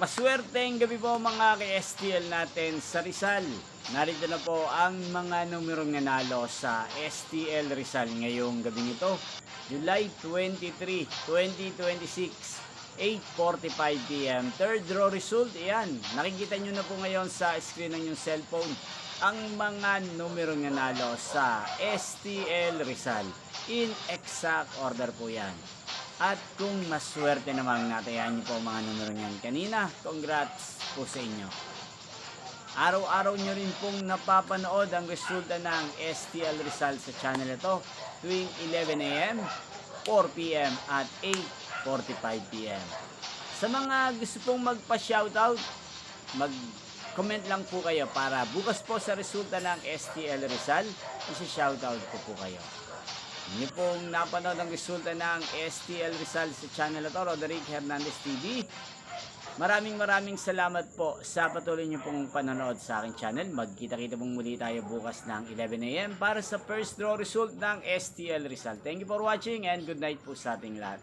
Maswerteng gabi po mga ka-STL natin sa Rizal. Narito na po ang mga numerong nanalo sa STL Rizal ngayong gabi nito. July 23, 2026, 8:45 PM. Third draw result, ayan. Nakikita nyo na po ngayon sa screen ng yung cellphone ang mga numerong nanalo sa STL Rizal. In exact order po yan. At kung maswerte naman natayan niyo po ang mga numero niyan kanina, congrats po sa inyo. Araw-araw nyo rin pong napapanood ang resulta ng STL Rizal sa channel ito tuwing 11 AM, 4 PM at 8:45 PM. Sa mga gusto pong magpa-shoutout, mag-comment lang po kayo para bukas po sa resulta ng STL Rizal, isi-shoutout ko po kayo. Hindi pong napanood ang resulta ng STL Rizal sa channel ito, Roderick Hernandez TV. Maraming salamat po sa patuloy niyo pong panonood sa aking channel. Magkita-kita pong muli tayo bukas ng 11 AM para sa first draw result ng STL Rizal. Thank you for watching and good night po sa ating lahat.